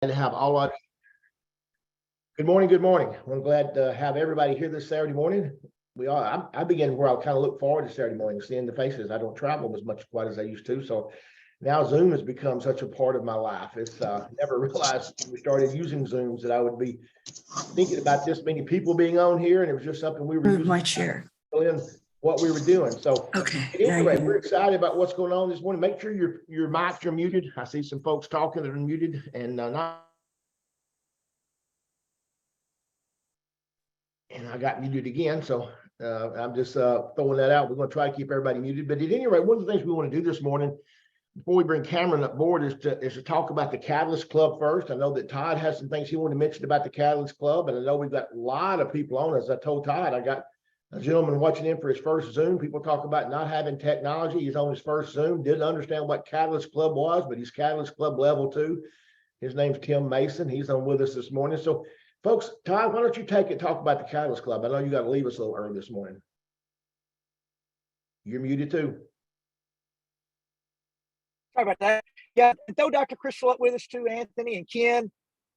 And have all our good morning. Good morning. I'm glad to have everybody here this Saturday morning. I begin where I kind of look forward to Saturday morning, seeing the faces. I don't travel as much quite as I used to, so now Zoom has become such a part of my life. It's never realized when we started using Zooms that I would be thinking about this many people being on here, and it was just something we were Move using my chair. in what we were doing. So Okay. anyway, we're excited about what's going on this morning. Make sure your mics are muted. I see some folks talking that are muted and not. And I got muted again, so I'm just throwing that out. We're going to try to keep everybody muted. But at any rate, one of the things we want to do this morning, before we bring Cameron up board, is to talk about the Catalyst Club first. I know that Todd has some things he wanted to mention about the Catalyst Club, and I know we've got a lot of people on. As I told Todd, I got a gentleman watching in for his first Zoom. People talk about not having technology. He's on his first Zoom, didn't understand what Catalyst Club was, but he's Catalyst Club Level 2. His name's Tim Mason. He's on with us this morning. So folks, Todd, why don't you take it, talk about the Catalyst Club? I know you got to leave us a little early this morning. You're muted too. Sorry about that. Yeah, throw Dr. Kristal up with us too, Anthony and Ken.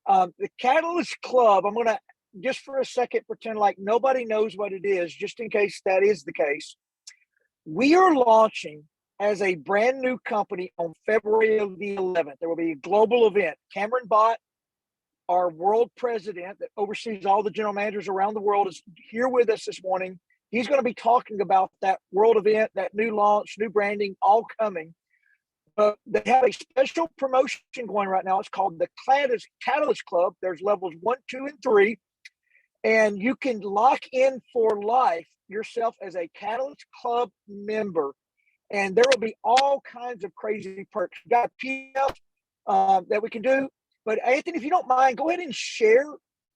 The Catalyst Club, I'm going to just for a second pretend like nobody knows what it is, just in case that is the case. We are launching as a brand new company on February the 11th. There will be a global event. Cameron Bott, our world president that oversees all the general managers around the world, is here with us this morning. He's going to be talking about that world event, that new launch, new branding, all coming. But they have a special promotion going right now. It's called the Catalyst Club. There's levels 1, 2, and 3. And you can lock in for life yourself as a Catalyst Club member. And there will be all kinds of crazy perks. We've got PDFs that we can do. But Anthony, if you don't mind, go ahead and share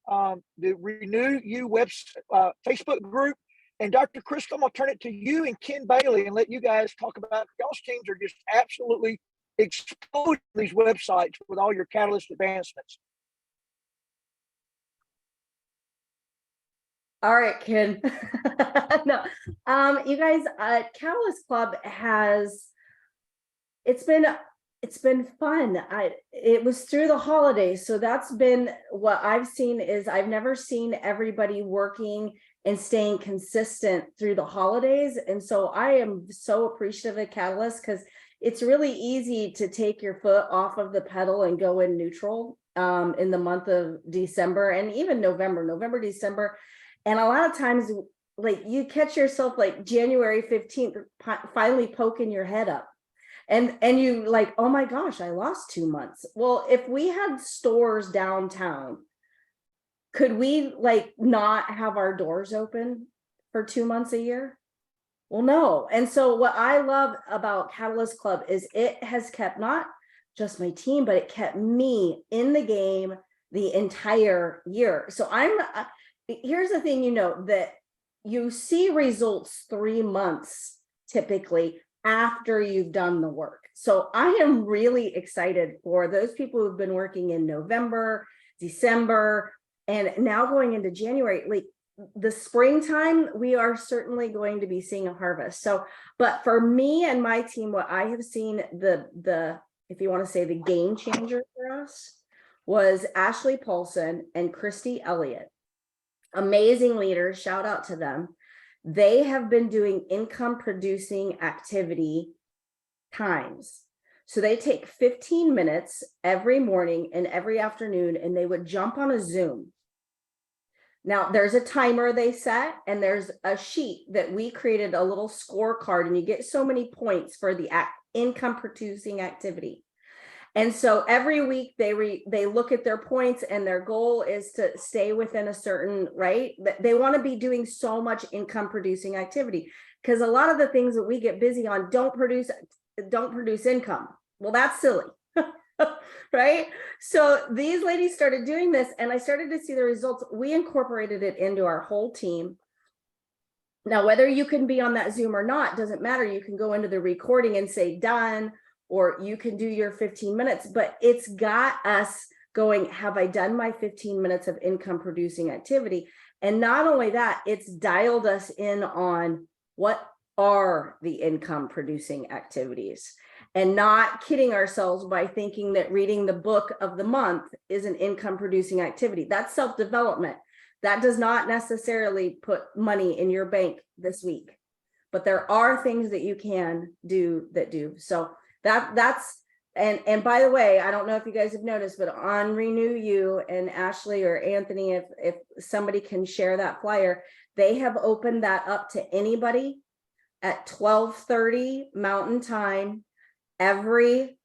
the Renew You Facebook group. And Dr. Kristal, I'm going to turn it to you and Ken Bailey and let you guys talk about y'all's teams are just absolutely exploding these websites with all your Catalyst advancements. All right, Ken. No, you guys, Catalyst Club it's been fun. It was through the holidays, so that's been what I've seen. Is I've never seen everybody working and staying consistent through the holidays, and so I am so appreciative of Catalyst because it's really easy to take your foot off of the pedal and go in neutral in the month of December and even November, December. And a lot of times, like, you catch yourself like January 15th, finally poking your head up. And you like, oh my gosh, I lost 2 months. Well, if we had stores downtown, could we like not have our doors open for 2 months a year? Well, no. And so what I love about Catalyst Club is it has kept not just my team, but it kept me in the game the entire year. So here's the thing, that you see results 3 months typically after you've done the work. So I am really excited for those people who've been working in November, December, and now going into January. Like the springtime, we are certainly going to be seeing a harvest. So, but for me and my team, what I have seen, the if you want to say the game changer for us, was Ashley Paulson and Christy Elliott. Amazing leaders, shout out to them. They have been doing income producing activity times. So they take 15 minutes every morning and every afternoon, and they would jump on a Zoom. Now there's a timer they set, and there's a sheet that we created, a little scorecard, and you get so many points for the income producing activity. And so every week they look at their points, and their goal is to stay within a certain, right? They want to be doing so much income producing activity, because a lot of the things that we get busy on don't produce income. Well, that's silly, right? So these ladies started doing this, and I started to see the results. We incorporated it into our whole team. Now, whether you can be on that Zoom or not, doesn't matter. You can go into the recording and say done, or you can do your 15 minutes, but it's got us going, have I done my 15 minutes of income producing activity? And not only that, it's dialed us in on what are the income producing activities. and not kidding ourselves by thinking that reading the book of the month is an income producing activity. That's self-development. That does not necessarily put money in your bank this week, but there are things that you can do that do. So that's, and by the way, I don't know if you guys have noticed, but on Renew You and Ashley or Anthony, if somebody can share that flyer, they have opened that up to anybody at 12:30 Mountain Time every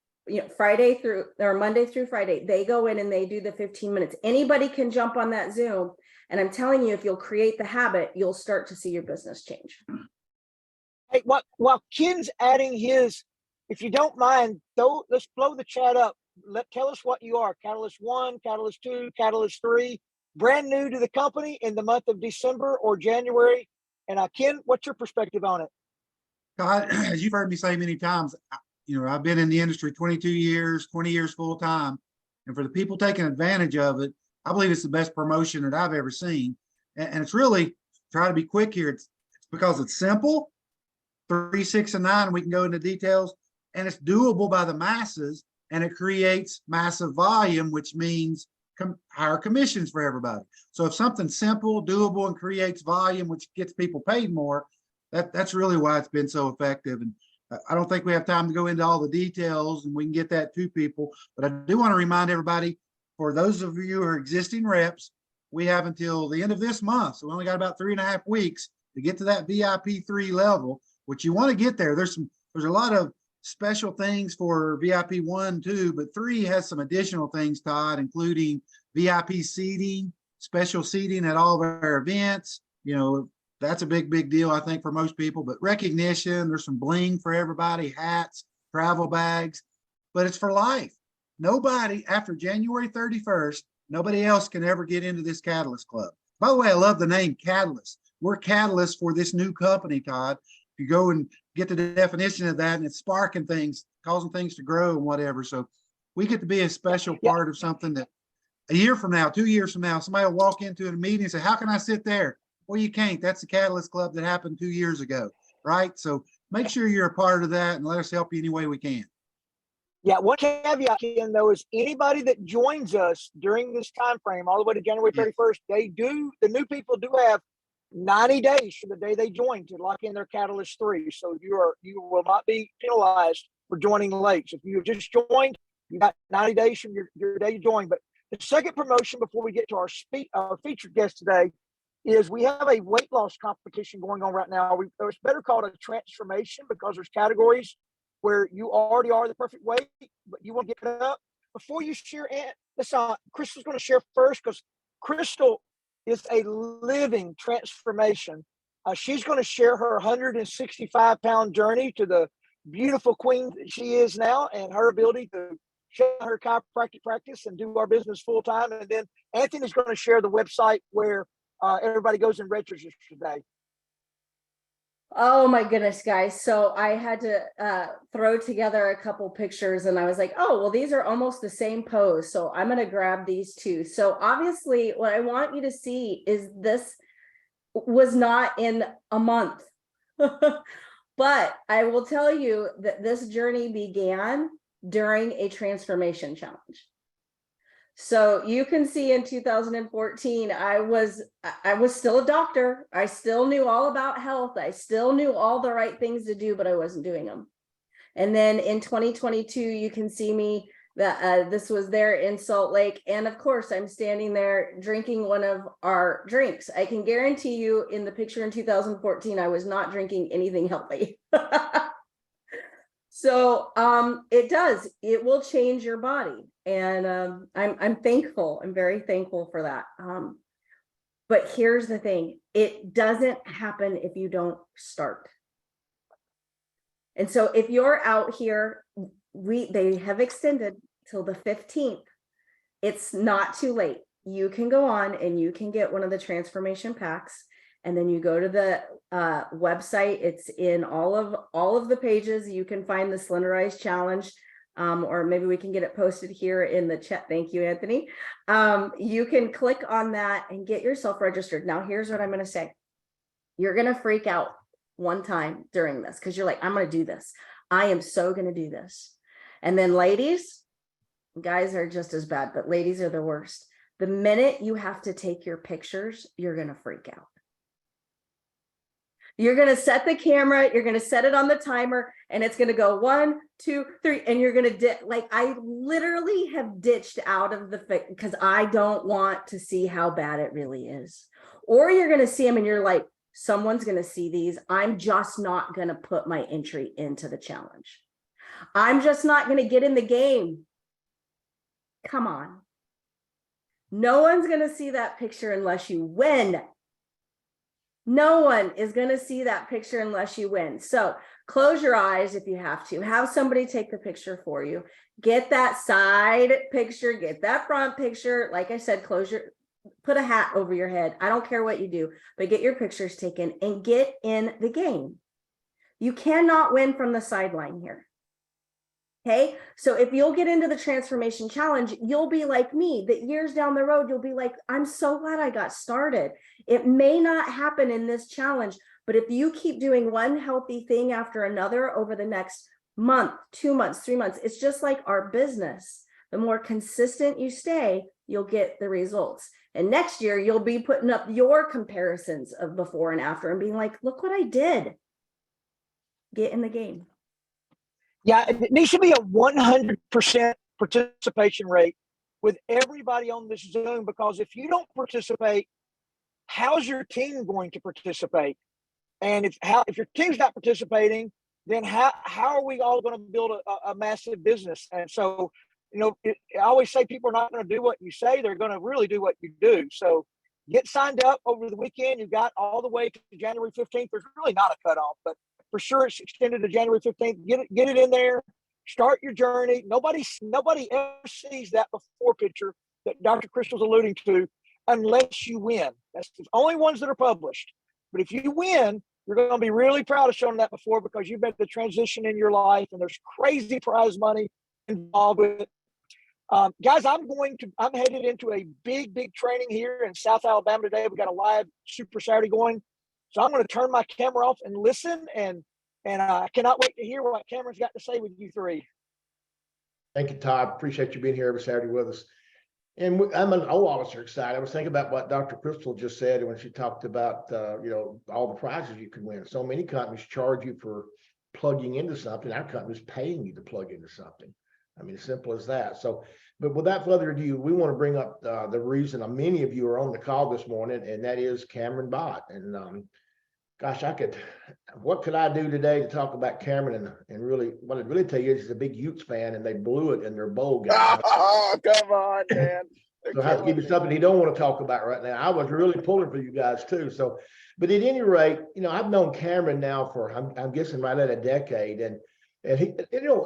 Friday through or Monday through Friday. They go in and they do the 15 minutes. Anybody can jump on that Zoom. And I'm telling you, if you'll create the habit, you'll start to see your business change. Hey, while Ken's adding his, if you don't mind, though, let's blow the chat up. Tell us what you are. Catalyst 1, Catalyst 2, Catalyst 3, brand new to the company in the month of December or January. And Ken, what's your perspective on it? Todd, as you've heard me say many times, I've been in the industry 22 years, 20 years full time. And for the people taking advantage of it, I believe it's the best promotion that I've ever seen. And it's really, try to be quick here. It's because it's simple, 3, 6, and 9, we can go into details, and it's doable by the masses, and it creates massive volume, which means higher commissions for everybody. So if something's simple, doable, and creates volume, which gets people paid more, that's really why it's been so effective. And I don't think we have time to go into all the details, and we can get that to people, but I do want to remind everybody, for those of you who are existing reps, we have until the end of this month. So we only got about 3.5 weeks to get to that VIP 3 level, which you want to get there. There's a lot of special things for VIP 1, 2, but 3 has some additional things, Todd, including VIP seating, special seating at all of our events. That's a big deal, I think, for most people, but recognition, there's some bling for everybody, hats, travel bags, but it's for life. Nobody after January 31st, nobody else can ever get into this Catalyst Club. By the way, I love the name Catalyst. We're catalyst for this new company, Todd. If you go and get the definition of that, and it's sparking things, causing things to grow and whatever. So we get to be a special part of something that a year from now, 2 years from now, somebody will walk into a meeting and say, how can I sit there? Well, you can't. That's the Catalyst Club that happened 2 years ago, right? So make sure you're a part of that and let us help you any way we can. Yeah, one caveat, Ken, though, is anybody that joins us during this time frame, all the way to January 31st, the new people do have 90 days from the day they join to lock in their Catalyst 3. So you will not be penalized for joining late. So if you have just joined, you got 90 days from your day you joined. But the second promotion before we get to our featured guest today is we have a weight loss competition going on right now. It's better called a transformation because there's categories where you already are the perfect weight, but you want to get it up. Before you share it, Kristal's going to share first because Kristal is a living transformation. She's going to share her 165-pound journey to the beautiful queen that she is now and her ability to share her chiropractic practice and do our business full time. And then Anthony's going to share the website where everybody goes and registers today. Oh my goodness, guys. So I had to throw together a couple pictures and I was like, oh, well, these are almost the same pose. So I'm going to grab these two. So obviously what I want you to see is this was not in a month, but I will tell you that this journey began during a transformation challenge. So you can see in 2014, I was still a doctor. I still knew all about health. I still knew all the right things to do, but I wasn't doing them. And then in 2022, you can see me that this was there in Salt Lake. And of course, I'm standing there drinking one of our drinks. I can guarantee you in the picture in 2014, I was not drinking anything healthy. So it will change your body. And I'm thankful. I'm very thankful for that. But here's the thing. It doesn't happen if you don't start. And so if you're out here, they have extended till the 15th. It's not too late. You can go on and you can get one of the transformation packs. And then you go to the website. It's in all of the pages. You can find the Slenderiiz challenge, or maybe we can get it posted here in the chat. Thank you, Anthony. You can click on that and get yourself registered. Now, here's what I'm going to say. You're going to freak out one time during this because you're like, I'm going to do this. I am so going to do this. And then ladies, guys are just as bad, but ladies are the worst. The minute you have to take your pictures, you're going to freak out. You're going to set the camera, you're going to set it on the timer, and it's going to go 1, 2, 3, and you're going to like, I literally have ditched out of the because I don't want to see how bad it really is. Or you're going to see them and you're like, someone's going to see these. I'm just not going to put my entry into the challenge. I'm just not going to get in the game. Come on. No one's going to see that picture unless you win. No one is going to see that picture unless you win. So close your eyes if you have to. Have somebody take the picture for you. Get that side picture, get that front picture. Like I said, put a hat over your head. I don't care what you do, but get your pictures taken and get in the game. You cannot win from the sideline here. Okay, so if you'll get into the transformation challenge, you'll be like me, that years down the road, you'll be like, I'm so glad I got started. It may not happen in this challenge, but if you keep doing one healthy thing after another over the next month, 2 months, 3 months, it's just like our business. The more consistent you stay, you'll get the results. And next year, you'll be putting up your comparisons of before and after and being like, look what I did. Get in the game. Yeah, it needs to be a 100% participation rate with everybody on this Zoom, because if you don't participate, how's your team going to participate? And if your team's not participating, then how are we all going to build a massive business? And so, I always say people are not going to do what you say, they're going to really do what you do. So get signed up over the weekend. You've got all the way to January 15th. There's really not a cutoff, but for sure it's extended to January 15th. Get it in there. Start your journey. Nobody ever sees that before picture that Dr. Kristal's alluding to unless you win. That's the only ones that are published. But if you win, you're going to be really proud of showing that before, because you've made the transition in your life and there's crazy prize money involved with it. Guys, I'm headed into a big training here in South Alabama today. We got a live Super Saturday going. So I'm going to turn my camera off and listen, and I cannot wait to hear what Cameron's got to say with you three. Thank you, Todd. Appreciate you being here every Saturday with us. And I'm an old officer excited. I was thinking about what Dr. Kristal just said when she talked about, all the prizes you can win. So many companies charge you for plugging into something. Our company's paying you to plug into something. I mean, as simple as that. So, but without further ado, we want to bring up the reason many of you are on the call this morning, and that is Cameron Bott. And gosh, what could I do today to talk about Cameron? And really, what I'd really tell you is he's a big Utes fan, and they blew it in their bowl game. Oh, come on, man. So I have to give you something he don't want to talk about right now. I was really pulling for you guys too. So, but at any rate, I've known Cameron now for, I'm guessing right at a decade. And he,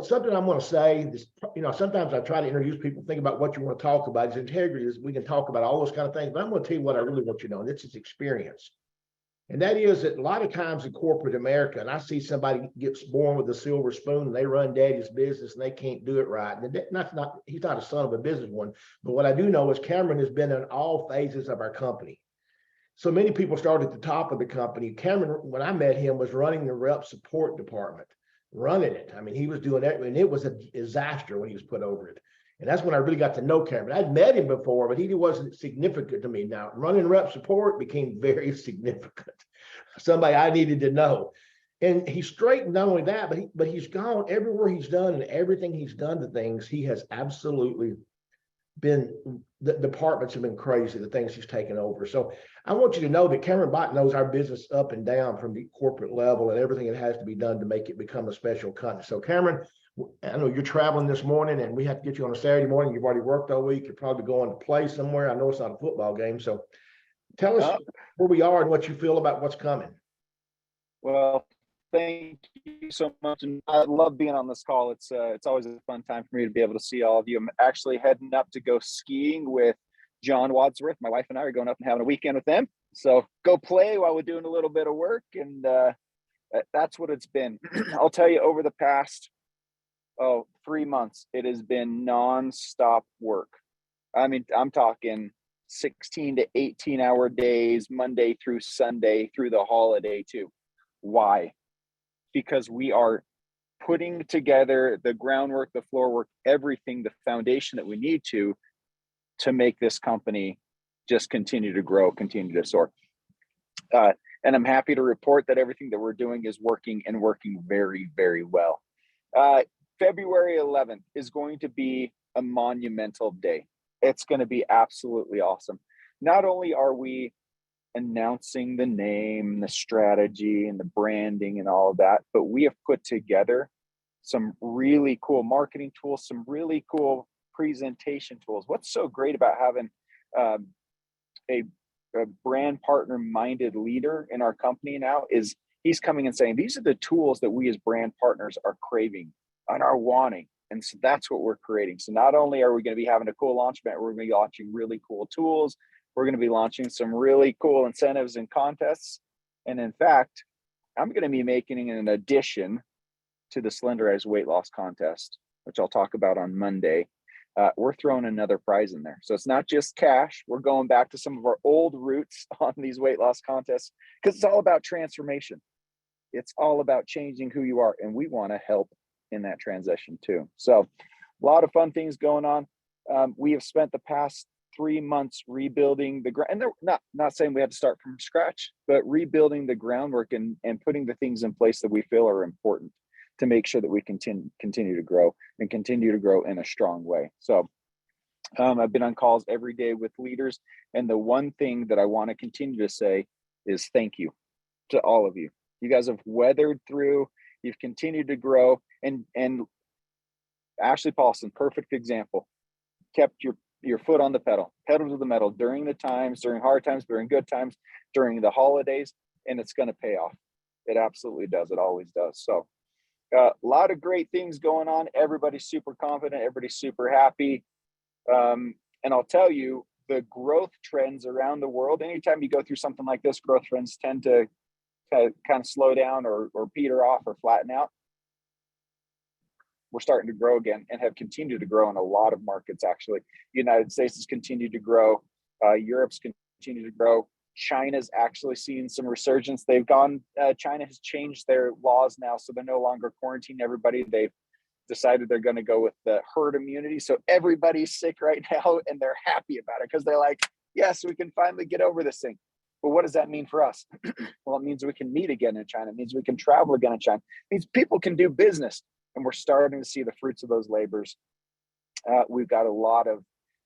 something I'm going to say is, sometimes I try to introduce people, think about what you want to talk about. His integrity is, we can talk about all those kind of things, but I'm going to tell you what I really want you to know, and it's his experience. And that is that a lot of times in corporate America, and I see somebody gets born with a silver spoon and they run daddy's business and they can't do it right. And he's not a son of a business one, but what I do know is Cameron has been in all phases of our company. So many people start at the top of the company. Cameron, when I met him, was running the rep support department, running it. I mean, he was doing that, and it was a disaster when he was put over it. And that's when I really got to know Cameron. I'd met him before, but he wasn't significant to me. Now, running rep support became very significant. Somebody I needed to know. And he straightened not only that, but he's gone everywhere he's done, and everything he's done to things, he has absolutely been, the departments have been crazy, the things he's taken over. So I want you to know that Cameron Bott knows our business up and down from the corporate level and everything that has to be done to make it become a special company. So Cameron, I know you're traveling this morning and we have to get you on a Saturday morning. You've already worked all week. You're probably going to play somewhere. I know it's not a football game. So tell us where we are and what you feel about what's coming. Well, thank you so much. And I love being on this call. It's always a fun time for me to be able to see all of you. I'm actually heading up to go skiing with John Wadsworth. My wife and I are going up and having a weekend with them. So go play while we're doing a little bit of work. And that's what it's been. I'll tell you, over the past 3 months, it has been nonstop work. I mean, I'm talking 16 to 18 hour days, Monday through Sunday, through the holiday too. Why? Because we are putting together the groundwork, the floor work, everything, the foundation that we need to make this company just continue to grow, continue to soar. And I'm happy to report that everything that we're doing is working and working very, very well. February 11th is going to be a monumental day. It's going to be absolutely awesome. Not only are we announcing the name, the strategy, and the branding and all of that, but we have put together some really cool marketing tools, some really cool presentation tools. What's so great about having a brand partner minded leader in our company now is he's coming and saying, these are the tools that we as brand partners are craving and are wanting. And so that's what we're creating. So not only are we going to be having a cool launch event, we're going to be launching really cool tools. We're going to be launching some really cool incentives and contests. And in fact, I'm going to be making an addition to the Slenderiiz weight loss contest, which I'll talk about on Monday. We're throwing another prize in there. So it's not just cash. We're going back to some of our old roots on these weight loss contests because it's all about transformation. It's all about changing who you are. And we want to help in that transition too. So a lot of fun things going on. We have spent the past 3 months rebuilding the ground, and they're not saying we have to start from scratch, but rebuilding the groundwork and putting the things in place that we feel are important to make sure that we continue to grow and continue to grow in a strong way. So I've been on calls every day with leaders. And the one thing that I want to continue to say is thank you to all of you. You guys have weathered through, you've continued to grow. And Ashley Paulson, perfect example, kept your foot on the pedal to the metal during the times, during hard times, during good times, during the holidays, and it's going to pay off. It absolutely does. It always does. So a lot of great things going on. Everybody's super confident. Everybody's super happy. And I'll tell you, the growth trends around the world, anytime you go through something like this, growth trends tend to kind of slow down or peter off or flatten out. We're starting to grow again and have continued to grow in a lot of markets, actually. The United States has continued to grow. Europe's continued to grow. China's actually seen some resurgence. China has changed their laws now, so they're no longer quarantining everybody. They've decided they're going to go with the herd immunity. So everybody's sick right now, and they're happy about it because they're like, yes, we can finally get over this thing. But what does that mean for us? Well, it means we can meet again in China. It means we can travel again in China. It means people can do business. And we're starting to see the fruits of those labors. We've got a lot of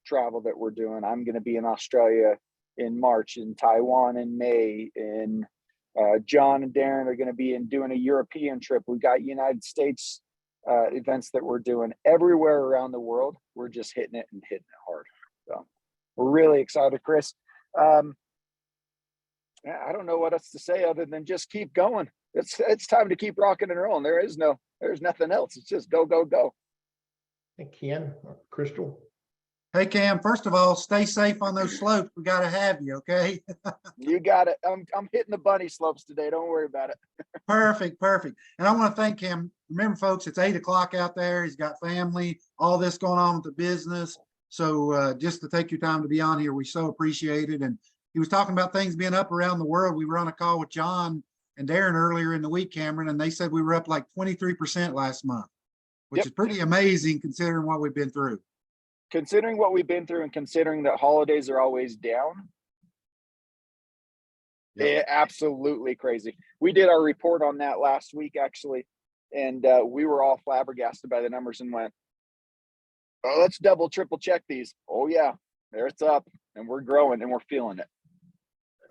travel that we're doing. I'm going to be in Australia in March, in Taiwan in May, and John and Darren are going to be doing a European trip. We've got United States events that we're doing everywhere around the world. We're just hitting it hard. So we're really excited, Chris. I don't know what else to say other than just keep going. It's time to keep rocking and rolling. There's nothing else. It's just go, go, go. Hey, Ken or Kristal. Hey, Cam, first of all, stay safe on those slopes. We got to have you, okay? You got it. I'm hitting the bunny slopes today. Don't worry about it. Perfect. And I want to thank Cam. Remember, folks, it's 8 o'clock out there. He's got family, all this going on with the business. So just to take your time to be on here, we so appreciate it. And he was talking about things being up around the world. We were on a call with John and Darren earlier in the week, Cameron, and they said we were up like 23% last month, which is pretty amazing considering what we've been through. Considering what we've been through and considering that holidays are always down, absolutely crazy. We did our report on that last week, actually, and we were all flabbergasted by the numbers and went, oh, let's double, triple check these. Oh, yeah, there it's up, and we're growing, and we're feeling it.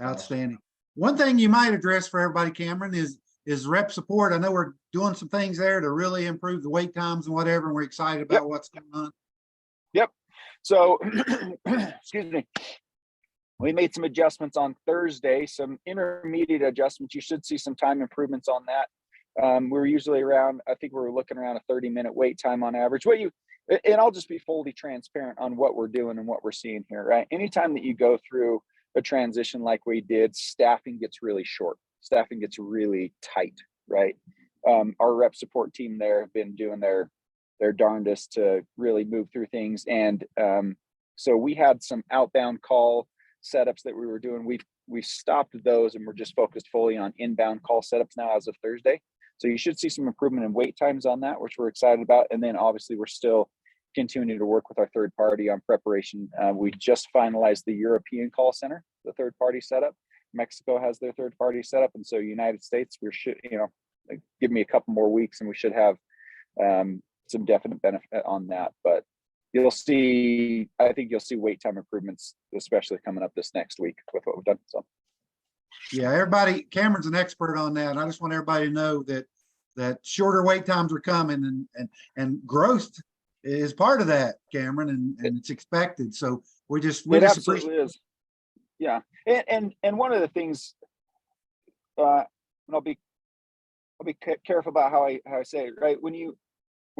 Outstanding. One thing you might address for everybody, Cameron, is rep support. I know we're doing some things there to really improve the wait times and whatever, and we're excited about what's going on. Yep. So, excuse me. We made some adjustments on Thursday, some intermediate adjustments. You should see some time improvements on that. We're usually around, I think we're looking around a 30-minute wait time on average. And I'll just be fully transparent on what we're doing and what we're seeing here, right? Anytime that you go through a transition like we did, staffing gets really short. Staffing gets really tight, right? Our rep support team there have been doing their darndest to really move through things. And so we had some outbound call setups that we were doing. We stopped those and we're just focused fully on inbound call setups now as of Thursday. So you should see some improvement in wait times on that, which we're excited about. And then obviously we're still continuing to work with our third party on preparation. We just finalized the European call center, the third party setup. Mexico has their third party setup. And so United States, we should, give me a couple more weeks and we should have some definite benefit on that. But I think you'll see wait time improvements, especially coming up this next week with what we've done. So. Yeah, Cameron's an expert on that. I just want everybody to know that shorter wait times are coming and growth is part of that, Cameron, and it's expected. So we just absolutely is. Yeah. And one of the things, and I'll be careful about how I say it, right? When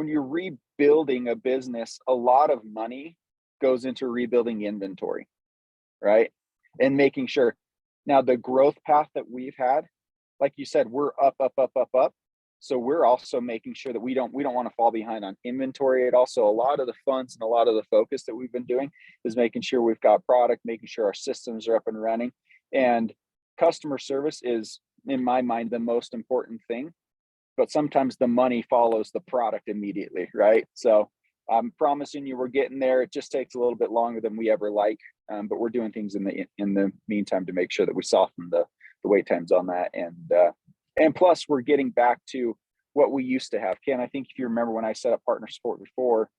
you're rebuilding a business, a lot of money goes into rebuilding inventory, right? And making sure. Now the growth path that we've had, like you said, we're up. So we're also making sure that we don't want to fall behind on inventory at all. So a lot of the funds and a lot of the focus that we've been doing is making sure we've got product, making sure our systems are up and running. And customer service is, in my mind, the most important thing. But sometimes the money follows the product immediately, right? So I'm promising you we're getting there. It just takes a little bit longer than we ever like, but we're doing things in the meantime to make sure that we soften the wait times on that. And plus we're getting back to what we used to have. Ken, I think if you remember when I set up partner support before,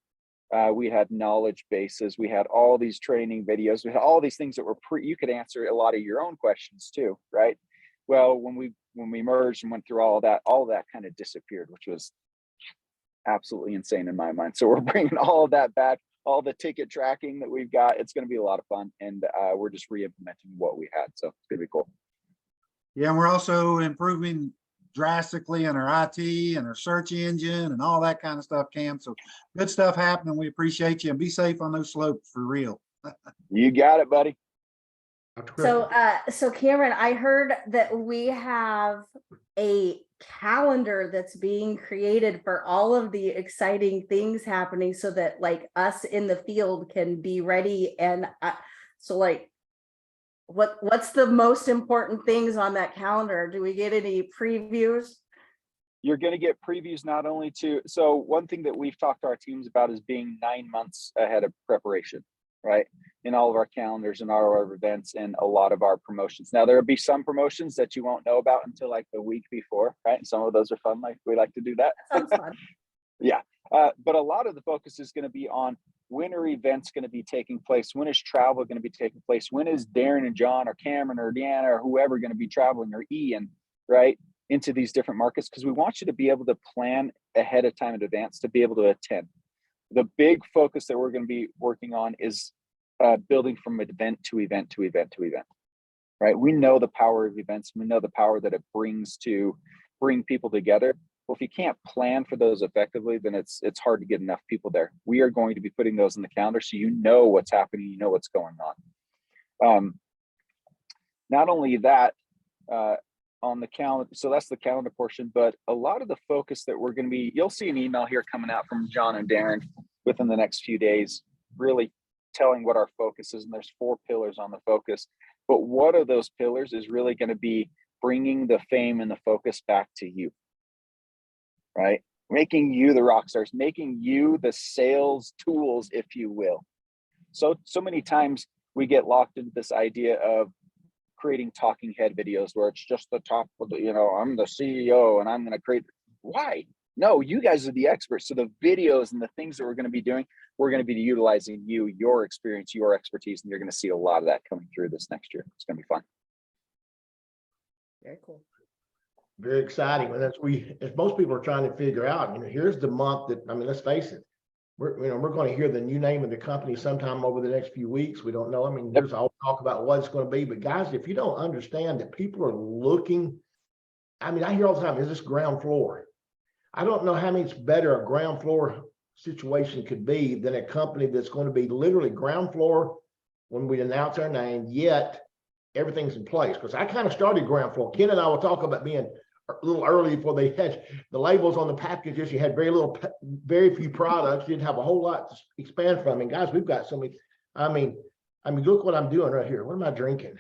we had knowledge bases, we had all these training videos, we had all these things that were you could answer a lot of your own questions too, right? Well, when we merged and went through all of that kind of disappeared, which was absolutely insane in my mind. So we're bringing all of that back, all the ticket tracking that we've got. It's going to be a lot of fun, and we're just re-implementing what we had. So it's going to be cool. Yeah, and we're also improving drastically in our IT and our search engine and all that kind of stuff, Cam. So good stuff happening. We appreciate you, and be safe on those slopes for real. You got it, buddy. So Cameron, I heard that we have a calendar that's being created for all of the exciting things happening so that like us in the field can be ready. And so like, what's the most important things on that calendar? Do we get any previews? You're going to get previews not only so one thing that we've talked to our teams about is being 9 months ahead of preparation, right? In all of our calendars and all of our events and a lot of our promotions. Now, there will be some promotions that you won't know about until like the week before, right? And some of those are fun. Like we like to do that. Sounds fun. Yeah. But a lot of the focus is going to be on when are events going to be taking place? When is travel going to be taking place? When is Darren and John or Cameron or Deanna or whoever going to be traveling, or Ian, right, into these different markets? Because we want you to be able to plan ahead of time in advance to be able to attend. The big focus that we're going to be working on is building from event to event to event to event, right? We know the power of events. We know the power that it brings to bring people together. Well, if you can't plan for those effectively, then it's hard to get enough people there. We are going to be putting those in the calendar so you know what's happening, you know what's going on. Not only that, on the calendar, so that's the calendar portion, but a lot of the focus that we're going to be, you'll see an email here coming out from John and Darren within the next few days, really telling what our focus is. And there's 4 pillars on the focus, but one of those pillars is really going to be bringing the fame and the focus back to you, right? Making you the rock stars, making you the sales tools, if you will. So many times we get locked into this idea of creating talking head videos where it's just the top of the, I'm the CEO and I'm going to create. Why? No, you guys are the experts. So the videos and the things that we're going to be doing, we're going to be utilizing your experience, your expertise, and you're going to see a lot of that coming through this next year. It's going to be fun. Very cool. Very exciting. And as most people are trying to figure out, here's the month that, let's face it, we're going to hear the new name of the company sometime over the next few weeks. We don't know. There's all talk about what it's going to be, but guys, if you don't understand that people are looking, I hear all the time, is this ground floor? I don't know how much better a ground floor situation could be than a company that's going to be literally ground floor when we announce our name, yet everything's in place. Because I kind of started ground floor. Ken and I will talk about being a little early before they had the labels on the packages. You had very few products. You didn't have a whole lot to expand from. And guys, we've got so many, look what I'm doing right here. What am I drinking?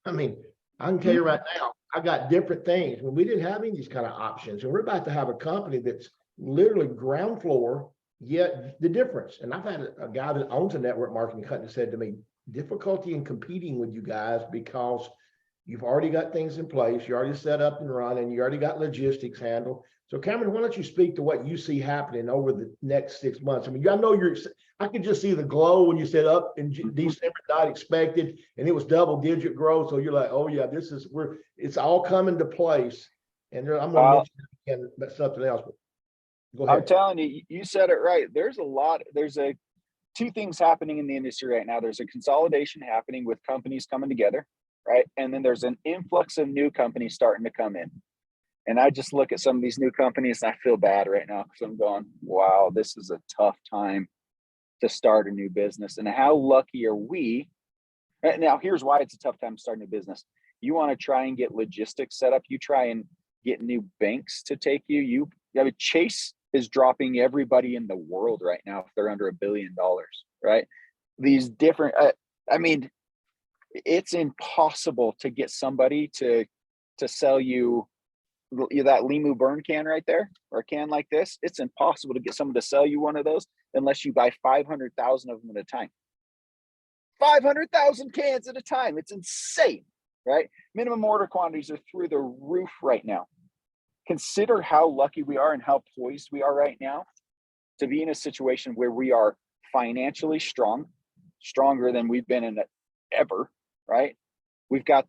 I can tell you right now, I got different things when we didn't have any of these kind of options. And we're about to have a company that's literally ground floor, yet the difference. And I've had a guy that owns a network marketing company said to me, difficulty in competing with you guys because you've already got things in place. You're already set up and running. You already got logistics handled. So Cameron, why don't you speak to what you see happening over the next 6 months? I mean, I know I could just see the glow when you said up in December, not expected, and it was double-digit growth. So you're like, oh yeah, it's all coming to place. And I'm going to mention again something else. But go ahead. I'm telling you, you said it right. There's two things happening in the industry right now. There's a consolidation happening with companies coming together, right? And then there's an influx of new companies starting to come in. And I just look at some of these new companies and I feel bad right now because I'm going, wow, this is a tough time to start a new business. And how lucky are we? Now, here's why it's a tough time to start a new business. You want to try and get logistics set up. You try and get new banks to take you. Chase is dropping everybody in the world right now if they're under $1 billion, right? These different, it's impossible to get somebody to sell you that Limu burn can right there, or a can like this. It's impossible to get someone to sell you one of those unless you buy 500,000 of them at a time. 500,000 cans at a time. It's insane, right? Minimum order quantities are through the roof right now. Consider how lucky we are and how poised we are right now to be in a situation where we are financially strong, stronger than we've been in ever, right? We've got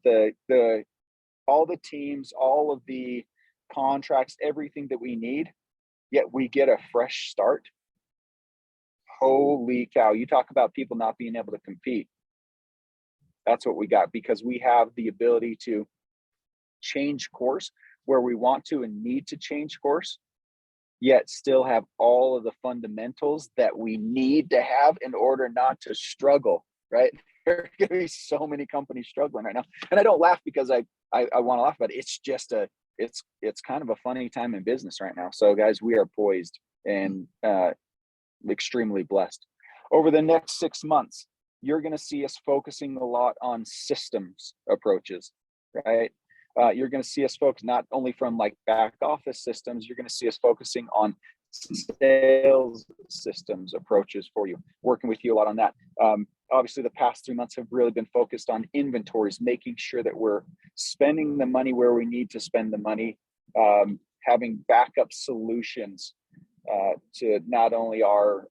all the teams, all of the contracts, everything that we need, yet we get a fresh start. Holy cow. You talk about people not being able to compete. That's what we got, because we have the ability to change course where we want to and need to change course, yet still have all of the fundamentals that we need to have in order not to struggle, right? There are going to be so many companies struggling right now. And I don't laugh because I want to laugh, but it's just it's kind of a funny time in business right now. So guys, we are poised and extremely blessed. Over the next 6 months, you're going to see us focusing a lot on systems approaches, right? You're going to see us focus not only from like back office systems, you're going to see us focusing on sales systems approaches for you, working with you a lot on that. Obviously, the past 3 months have really been focused on inventories, making sure that we're spending the money where we need to spend the money, having backup solutions to not only our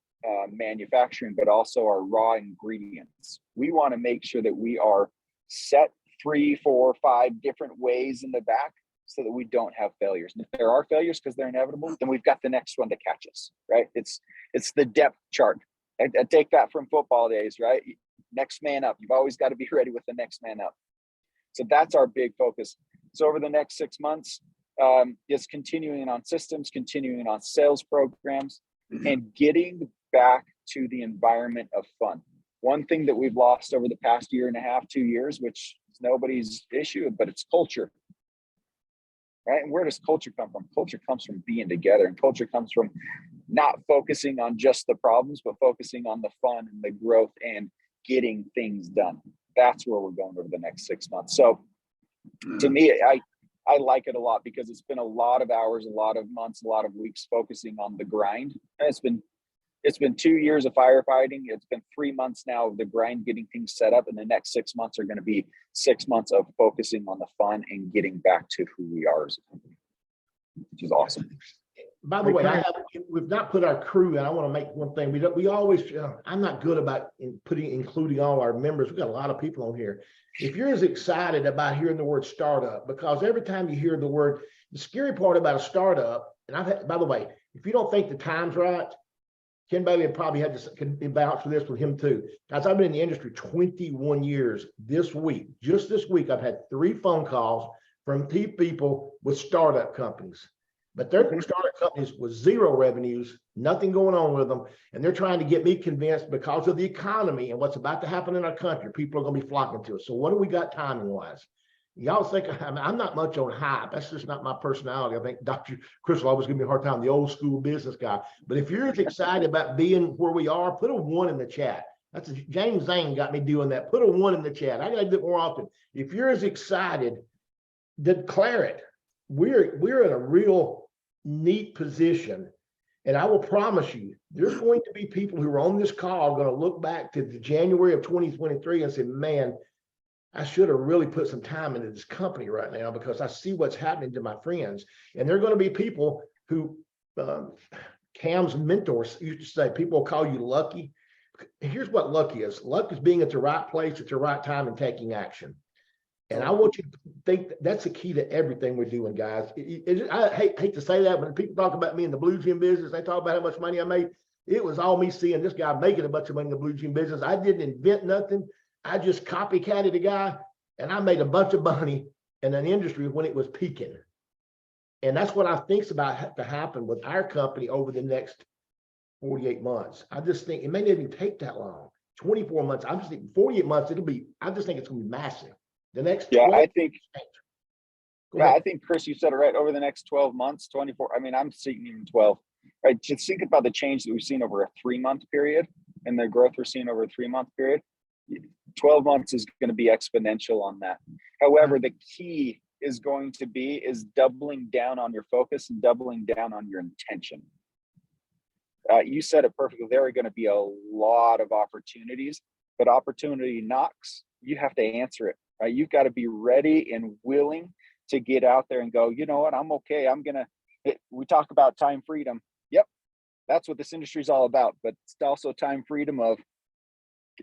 manufacturing, but also our raw ingredients. We want to make sure that we are set 3, 4, 5 different ways in the back so that we don't have failures. And if there are failures because they're inevitable, then we've got the next one to catch us, right? It's the depth chart. I take that from football days, right? Next man up. You've always got to be ready with the next man up. So that's our big focus. So over the next 6 months, is continuing on systems, continuing on sales programs, and getting back to the environment of fun. One thing that we've lost over the past 1.5, 2 years, which is nobody's issue, but it's culture. Right? And where does culture come from? Culture comes from being together, and culture comes from not focusing on just the problems, but focusing on the fun and the growth and getting things done. That's where we're going over the next 6 months. So to me, I like it a lot because it's been a lot of hours, a lot of months, a lot of weeks focusing on the grind. And it's been 2 years of firefighting. It's been 3 months now of the grind, getting things set up. And the next 6 months are going to be 6 months of focusing on the fun and getting back to who we are as a company, which is awesome. By the way, we've not put our crew in. I want to make one thing. We always, I'm not good about including all our members. We've got a lot of people on here. If you're as excited about hearing the word startup, because every time you hear the word, the scary part about a startup, and by the way, if you don't think the time's right, Ken Bailey probably had to bounce for this with him too. Guys, I've been in the industry 21 years. Just this week, I've had 3 phone calls from people with startup companies. But they're startup companies with 0 revenues, nothing going on with them. And they're trying to get me convinced because of the economy and what's about to happen in our country, people are going to be flocking to us. So what do we got timing wise? Y'all think I'm not much on hype. That's just not my personality. I think Dr. Kristal always give me a hard time, the old school business guy. But if you're as excited about being where we are, put a 1 in the chat. That's James Zane got me doing that. Put a 1 in the chat. I got to do it more often. If you're as excited declare it. We're in a real neat position. And I will promise you, there's going to be people who are on this call going to look back to the January of 2023 and say, man, I should have really put some time into this company right now because I see what's happening to my friends. And there are going to be people who, Cam's mentors used to say, people will call you lucky. Here's what lucky is. Luck is being at the right place at the right time and taking action. And I want you to think that's the key to everything we're doing, guys. I hate to say that, but when people talk about me in the blue gym business, they talk about how much money I made. It was all me seeing this guy making a bunch of money in the blue gym business. I didn't invent nothing. I just copycatted a guy, and I made a bunch of money in an industry when it was peaking. And that's what I think's about to happen with our company over the next 48 months. I just think it may not even take that long. 24 months. I'm just thinking 48 months. I just think it's going to be massive. The next, I think Chris, you said it right. Over the next 12 months, 24. I mean, I'm seeing even 12. Right. Just think about the change that we've seen over a 3-month period and the growth we're seeing over a 3-month period. 12 months is going to be exponential on that. However, the key is going to be doubling down on your focus and doubling down on your intention. You said it perfectly. There are going to be a lot of opportunities, but opportunity knocks. You have to answer it. Right? You've got to be ready and willing to get out there and go, you know what, I'm okay. We talk about time freedom. Yep. That's what this industry is all about. But it's also time freedom of,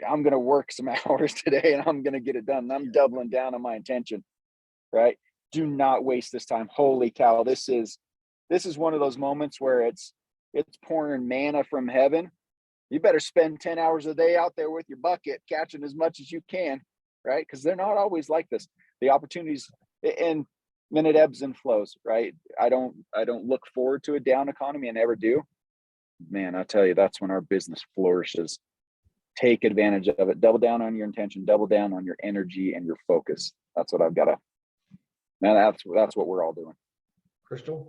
I'm going to work some hours today and I'm going to get it done. And I'm doubling down on my intention, right? Do not waste this time. Holy cow. This is one of those moments where it's pouring manna from heaven. You better spend 10 hours a day out there with your bucket, catching as much as you can. Right? Because they're not always like this. The opportunities, and then it ebbs and flows, right? I don't look forward to a down economy. I never do. Man, I tell you, that's when our business flourishes. Take advantage of it. Double down on your intention, double down on your energy and your focus. That's what I've got to, man, that's what we're all doing. Kristal?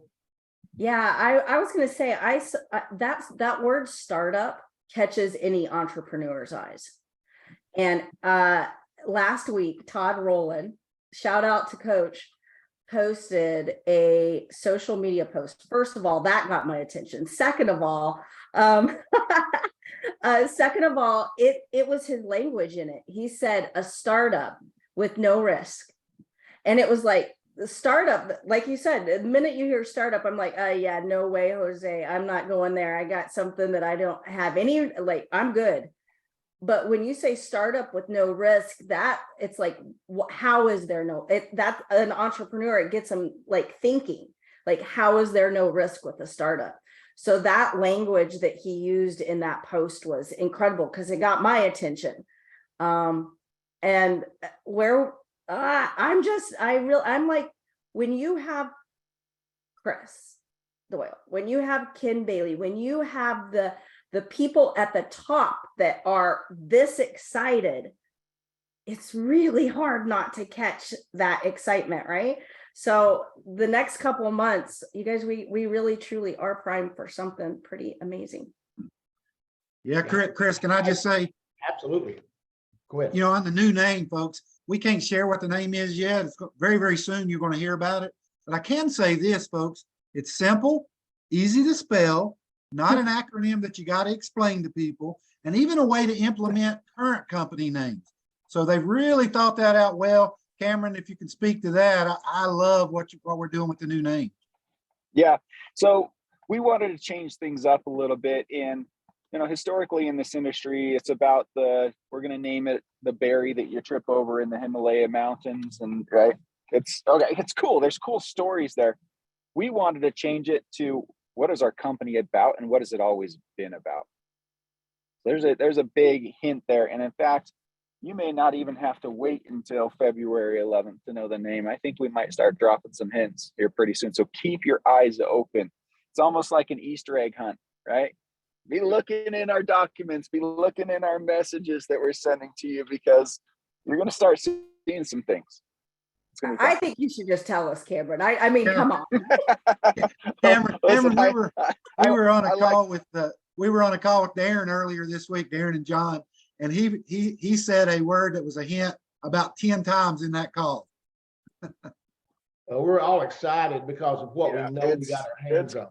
Yeah, I was going to say, that word startup catches any entrepreneur's eyes. And last week, Todd Rowland, shout out to Coach, posted a social media post. First of all, that got my attention. Second of all, it was his language in it. He said a startup with no risk. And it was like the startup, like you said, the minute you hear startup, I'm like, yeah, no way, Jose. I'm not going there. I got something that I don't have any, like, I'm good. But when you say startup with no risk, that it's like, how is there that's an entrepreneur, it gets them like thinking, like, how is there no risk with a startup? So that language that he used in that post was incredible because it got my attention. And where I'm like, when you have Chris Doyle, when you have Ken Bailey, when you have the people at the top that are this excited, it's really hard not to catch that excitement, right? So the next couple of months, you guys, we really truly are primed for something pretty amazing. Yeah, Chris, can I just say? Absolutely. Go ahead. You know, on the new name, folks, we can't share what the name is yet. It's very, very soon you're going to hear about it. But I can say this, folks, it's simple, easy to spell, not an acronym that you got to explain to people, and even a way to implement current company names. So they've really thought that out well. Cameron, if you can speak to that, I love what we're doing with the new name. Yeah. So we wanted to change things up a little bit. And, you know, historically in this industry, it's about we're going to name it the berry that you trip over in the Himalaya mountains. And right. It's okay. It's cool. There's cool stories there. We wanted to change it to, what is our company about and what has it always been about? There's a big hint there. And in fact, you may not even have to wait until February 11th to know the name. I think we might start dropping some hints here pretty soon. So keep your eyes open. It's almost like an Easter egg hunt, right? Be looking in our documents, be looking in our messages that we're sending to you, because you're going to start seeing some things. I think you should just tell us, Cameron. I mean, come on. Cameron, we were on a call with Darren earlier this week, Darren and John, and he said a word that was a hint about 10 times in that call. We're all excited because of what Yeah, we know we it's- got our hands on.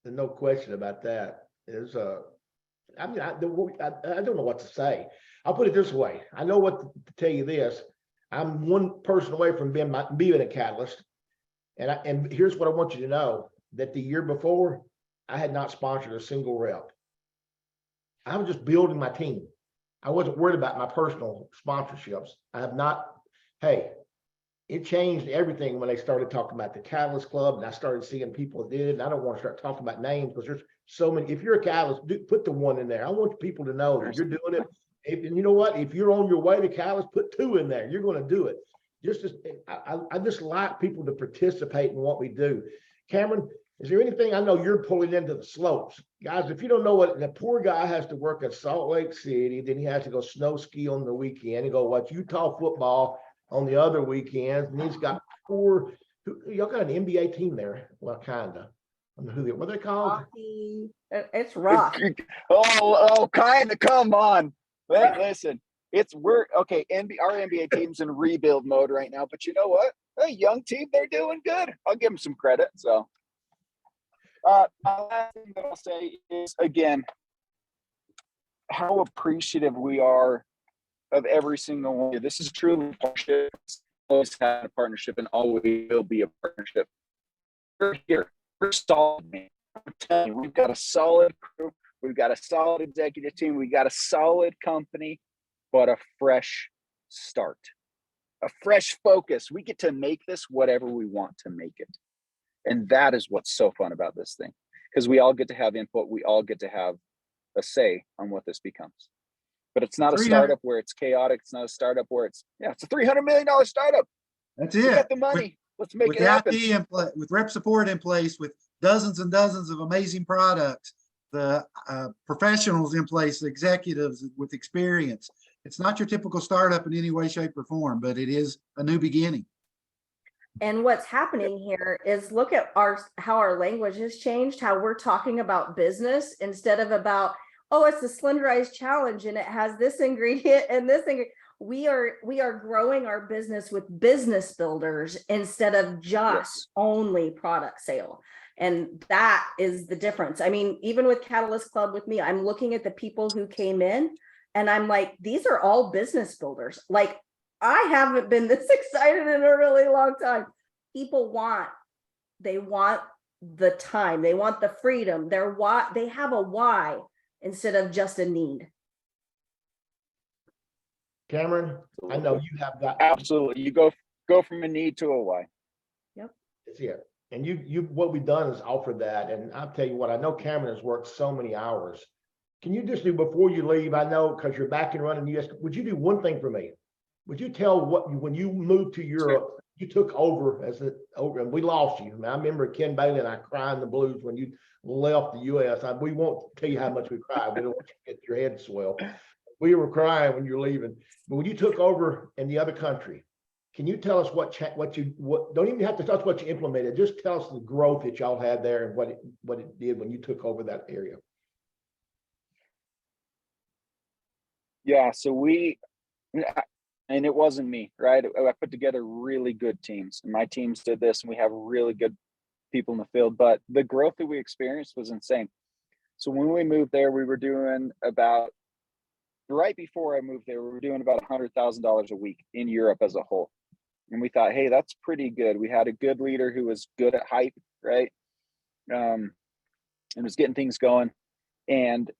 There's no question about that. There's I mean, I don't know what to say. I'll put it this way. I know what to tell you this. I'm one person away from being a catalyst. And here's what I want you to know, that the year before, I had not sponsored a single rep. I was just building my team. I wasn't worried about my personal sponsorships. I have not, hey, it changed everything when they started talking about the Catalyst Club, and I started seeing people that did it. And I don't want to start talking about names because there's so many. If you're a Catalyst, put the one in there. I want people to know that you're doing it. And you know what? If you're on your way to Catalyst, put 2 in there. You're going to do it. I just like people to participate in what we do. Cameron, is there anything, I know you're pulling into the slopes. Guys, if you don't know what, the poor guy has to work at Salt Lake City, then he has to go snow ski on the weekend and go watch Utah football on the other weekends. And he's got y'all got an NBA team there. Well, kind of. I don't know what are they called? Rocky. It's rock. Kind of, come on. Listen, we're okay. Our NBA team's in rebuild mode right now, but you know what? A young team, they're doing good. I'll give them some credit. So, my last thing that I'll say is, again, how appreciative we are of every single one. This is truly a partnership. It's always had a partnership and always will be a partnership. We're here. We're solid, man. I'm telling you, we've got a solid crew. We've got a solid executive team. We got a solid company, but a fresh start, a fresh focus. We get to make this whatever we want to make it. And that is what's so fun about this thing, because we all get to have input. We all get to have a say on what this becomes. But it's not a startup where it's chaotic. It's not a startup where it's a $300 million startup. That's We it. got the money. Let's make With it happen. with rep support in place, with dozens and dozens of amazing products, the professionals in place, executives with experience. It's not your typical startup in any way, shape, or form, but it is a new beginning. And what's happening here is look at how our language has changed, how we're talking about business instead of about, oh, it's the Slenderiiz challenge and it has this ingredient and this ingredient. We are growing our business with business builders instead of just only product sale. And that is the difference. I mean, even with Catalyst Club with me, I'm looking at the people who came in and I'm like, these are all business builders. Like, I haven't been this excited in a really long time. People want the time, they want the freedom. They have a why instead of just a need. Cameron, I know you have got. Absolutely. You go from a need to a why. Yep. It's here. And what we've done is offered that. And I'll tell you what, I know Cameron has worked so many hours. Can you just do, before you leave, I know because you're back and running US, would you do one thing for me? Would you tell when you moved to Europe, you took over and we lost you. I remember Ken Bailey and I crying the blues when you left the US. We won't tell you how much we cried. We don't want you to get your head swell. We were crying when you're leaving. But when you took over in the other country, can you tell us don't even have to tell us what you implemented. Just tell us the growth that y'all had there and what it did when you took over that area. Yeah, so and it wasn't me, right? I put together really good teams, and my teams did this, and we have really good people in the field, but the growth that we experienced was insane. So when we moved there, we were doing right before I moved there, we were doing about $100,000 a week in Europe as a whole. And we thought, hey, that's pretty good. We had a good leader who was good at hype, right? And was getting things going. And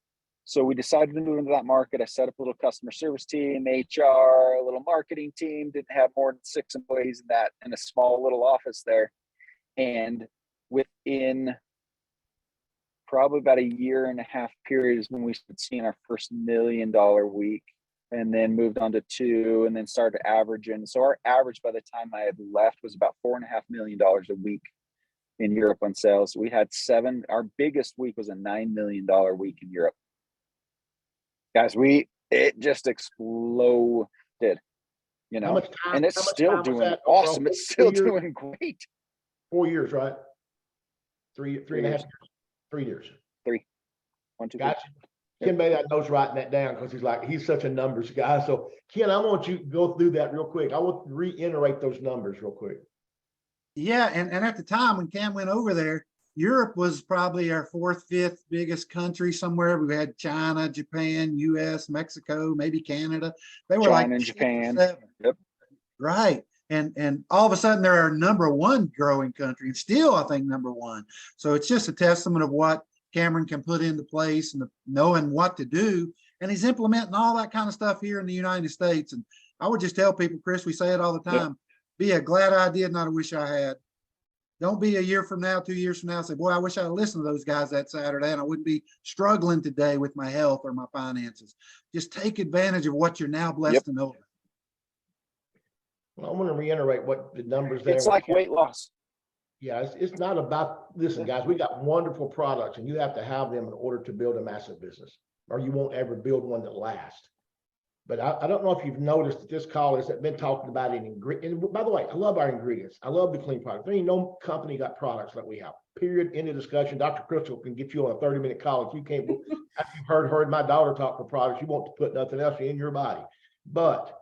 so we decided to move into that market. I set up a little customer service team, HR, a little marketing team, didn't have more than 6 employees in a small little office there. And within probably about a 1.5 year period is when we started seeing our first $1 million week, and then moved on to 2 and then started averaging. So our average by the time I had left was about $4.5 million a week in Europe on sales. We had 7, our biggest week was a $9 million week in Europe. Guys, it just exploded, How much time, and it's still doing awesome. It's still doing great. 4 years, right? 3.5 years. 3 years. 3. 1, 2, 3. Gotcha. Ken Bailey, I know's writing that down because he's such a numbers guy. So Ken, I want you to go through that real quick. I want to reiterate those numbers real quick. Yeah, and at the time when Cam went over there, Europe was probably our fourth, fifth biggest country somewhere. We had China, Japan, US, Mexico, maybe Canada. They were like China and 6 or Japan. 7. Yep. Right. And all of a sudden they're our number one growing country, and still I think number one. So it's just a testament of what Cameron can put into place and knowing what to do. And he's implementing all that kind of stuff here in the United States. And I would just tell people, Chris, we say it all the Yep. time, be a glad I did, not a wish I had. Don't be a year from now, 2 years from now, say, boy, I wish I had listened to those guys that Saturday and I wouldn't be struggling today with my health or my finances. Just take advantage of what you're now blessed Yep. to know. Well, I want to reiterate what the numbers there. It's like weight loss. Yeah, it's not about, listen, guys, we got wonderful products and you have to have them in order to build a massive business, or you won't ever build one that lasts. But I don't know if you've noticed that this call has been talking about it and by the way, I love our ingredients. I love the clean product. There ain't no company got products like we have. Period. End of discussion. Dr. Kristal can get you on a 30-minute call. If you can't, after you've heard my daughter talk for products, you want to put nothing else in your body. But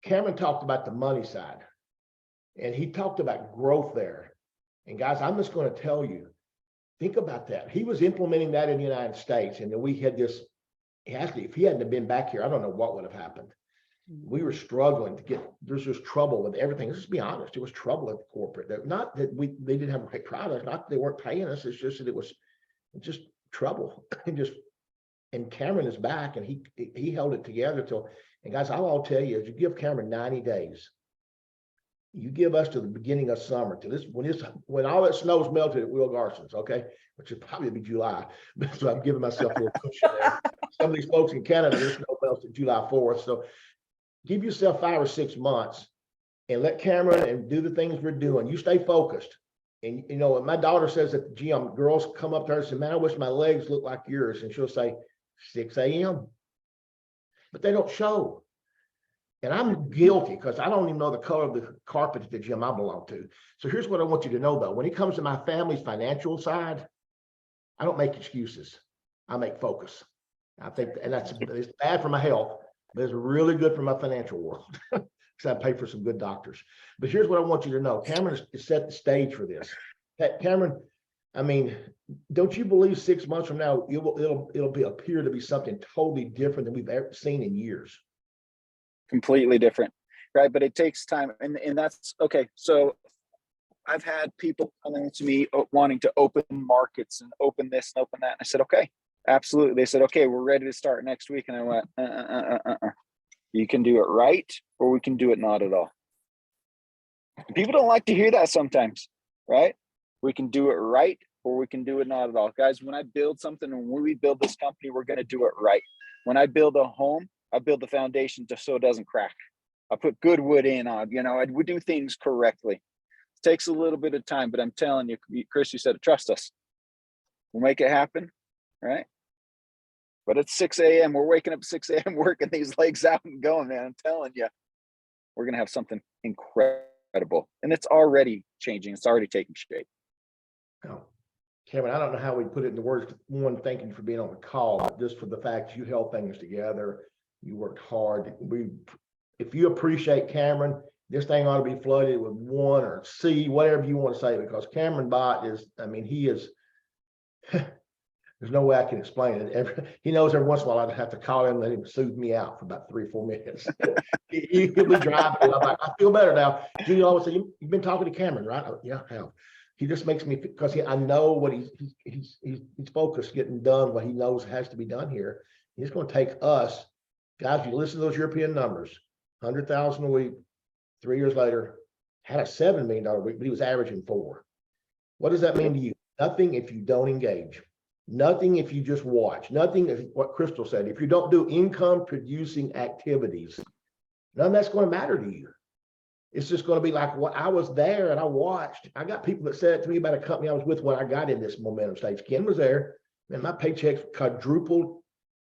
Cameron talked about the money side and he talked about growth there. And guys, I'm just going to tell you, think about that. He was implementing that in the United States. And then we had this, actually, if he hadn't have been back here, I don't know what would have happened. We were struggling to get, there's just trouble with everything. Let's just be honest. It was trouble at the corporate. Not that they didn't have great products, not that they weren't paying us. It's just that it was just trouble. And Cameron is back and he held it together till, and guys, I'll tell you, is you give Cameron 90 days. You give us to the beginning of summer, to this, when all that snow's melted at Will Garson's, okay, which would probably be July. So I'm giving myself a little cushion there. Some of these folks in Canada, their snow melts at July 4th. So give yourself 5 or 6 months and let Cameron and do the things we're doing. You stay focused. And you know, my daughter says at the gym, girls come up to her and say, man, I wish my legs looked like yours. And she'll say 6 a.m. But they don't show. And I'm guilty because I don't even know the color of the carpet at the gym I belong to. So here's what I want you to know though. When it comes to my family's financial side, I don't make excuses. I make focus. I think, and it's bad for my health, but it's really good for my financial world because I pay for some good doctors. But here's what I want you to know. Cameron has set the stage for this. Cameron, I mean, don't you believe 6 months from now, it'll appear to be something totally different than we've ever seen in years. Completely different, right? But it takes time, and that's okay. So I've had people coming to me wanting to open markets and open this and open that, and I said, okay, absolutely. They said, okay, we're ready to start next week, and I went, You can do it right, or we can do it not at all. People don't like to hear that sometimes, right? We can do it right, or we can do it not at all. Guys, when I build something, and when we build this company, we're going to do it right. When I build a home, I build the foundation just so it doesn't crack. I put good wood in on, I would do things correctly. It takes a little bit of time, but I'm telling you, Chris, you said, trust us. We'll make it happen, right? But it's 6 a.m. We're waking up at 6 a.m. working these legs out and going, man. I'm telling you, we're going to have something incredible. And it's already changing. It's already taking shape. Oh, Cameron, I don't know how we put it into words. One, thank you for being on the call, but just for the fact you held things together. You worked hard. If you appreciate Cameron, this thing ought to be flooded with 1 or C, whatever you want to say, because Cameron Bott is, I mean, he is, there's no way I can explain it. He knows every once in a while I have to call him and let him soothe me out for about 3 or 4 minutes. He'll be driving. And I'm like, I feel better now. Julie always say, you've been talking to Cameron, right? Yeah, I have. He just makes me, because I know what he's focused, getting done what he knows has to be done here. He's going to take us. Guys, you listen to those European numbers, 100,000 a week, 3 years later, had a $7 million week, but he was averaging 4. What does that mean to you? Nothing if you don't engage. Nothing if you just watch. Nothing if what Kristal said. If you don't do income producing activities, none of that's going to matter to you. It's just going to be like, well, I was there and I watched. I got people that said it to me about a company I was with when I got in this momentum stage. Ken was there, and my paychecks quadrupled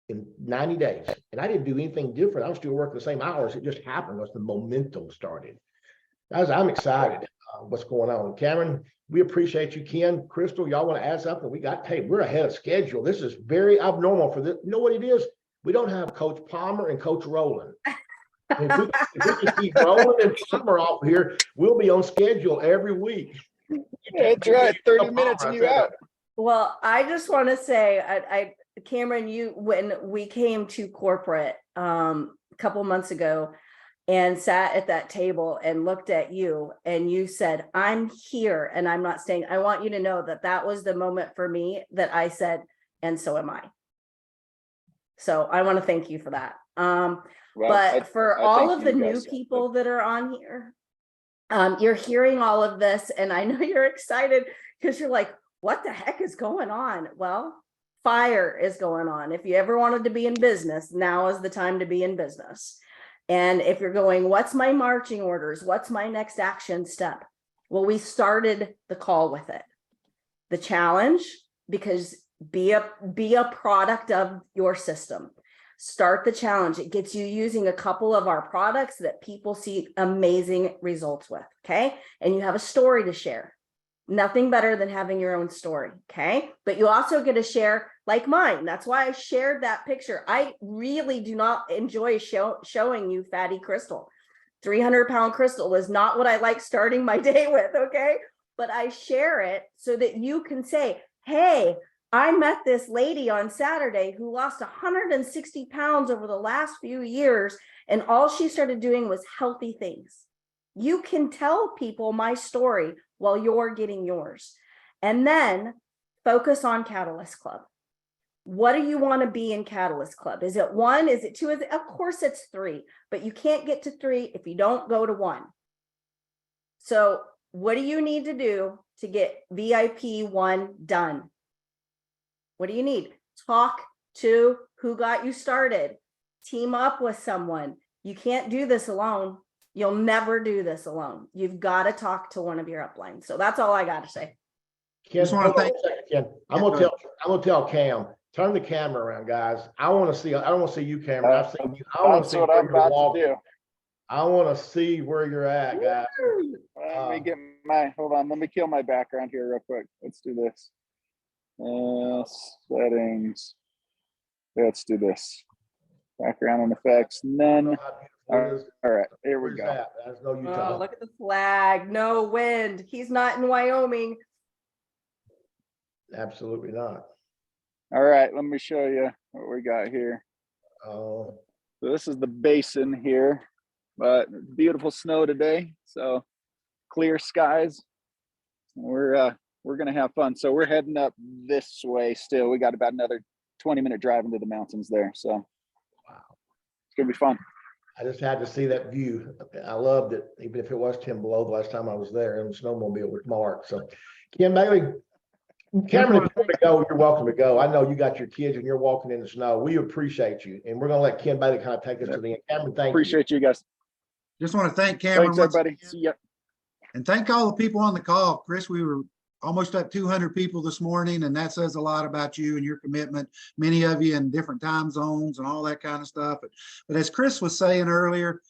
in 90 days. And I didn't do anything different. I was still working the same hours. It just happened once the momentum started. Guys, I'm excited what's going on. Cameron, we appreciate you. Ken, Kristal, y'all want to add something? We're ahead of schedule. This is very abnormal for this. You know what it is? We don't have Coach Palmer and Coach Rowland. If we can keep rolling and Palmer off here, we'll be on schedule every week. That's right. 30 minutes and you out. Well, I just want to say, Cameron, when we came to corporate a couple months ago and sat at that table and looked at you and you said, I'm here and I'm not staying. I want you to know that that was the moment for me that I said, and so am I. So I want to thank you for that. But for all of the new people that are on here, you're hearing all of this and I know you're excited because you're like, what the heck is going on? Well, fire is going on. If you ever wanted to be in business, now is the time to be in business. And if you're going, what's my marching orders? What's my next action step? Well, we started the call with it. The challenge, because be a product of your system. Start the challenge. It gets you using a couple of our products that people see amazing results with. Okay. And you have a story to share. Nothing better than having your own story. Okay. But you also get to share like mine. That's why I shared that picture. I really do not enjoy showing you fatty Kristal. 300-pound Kristal was not what I like starting my day with. Okay. But I share it so that you can say, hey, I met this lady on Saturday who lost 160 pounds over the last few years, and all she started doing was healthy things. You can tell people my story while you're getting yours. And then focus on Catalyst Club. What do you want to be in Catalyst Club? Is it 1? Is it 2? Of course it's 3, but you can't get to 3 if you don't go to 1. So what do you need to do to get VIP 1 done? What do you need? Talk to who got you started. Team up with someone. You can't do this alone. You'll never do this alone. You've got to talk to one of your uplines. So that's all I got to say. Ken, hold on a second, Ken. I'm gonna tell Cam, turn the camera around, guys. I don't want to see you, Cameron. I've seen you. I want to see what where I'm you're about to walking. do. I want to see where you're at, guys. Let me get my, hold on. Let me kill my background here real quick. Let's do this. Settings. Let's do this. Background and effects, none. All right, here we go. That's no Utah. Oh, look at the flag. No wind. He's not in Wyoming. Absolutely not. All right, let me show you what we got here. Oh, So this is the basin here, but beautiful snow today. So clear skies. We're gonna have fun. So we're heading up this way still. We got about another 20-minute drive into the mountains there. So wow. It's gonna be fun. I just had to see that view. I loved it, even if it was 10 below the last time I was there, and the snowmobile with Mark. So, Ken Bailey, Cameron, if you want to go, you're welcome to go. I know you got your kids and you're walking in the snow. We appreciate you, and we're going to let Ken Bailey kind of take us to the end. Cameron, thank you. Appreciate you guys. Just want to thank Cameron. Thanks, everybody. See ya. And thank all the people on the call. Chris, we were almost at 200 people this morning, and that says a lot about you and your commitment. Many of you in different time zones and all that kind of stuff. But as Chris was saying earlier,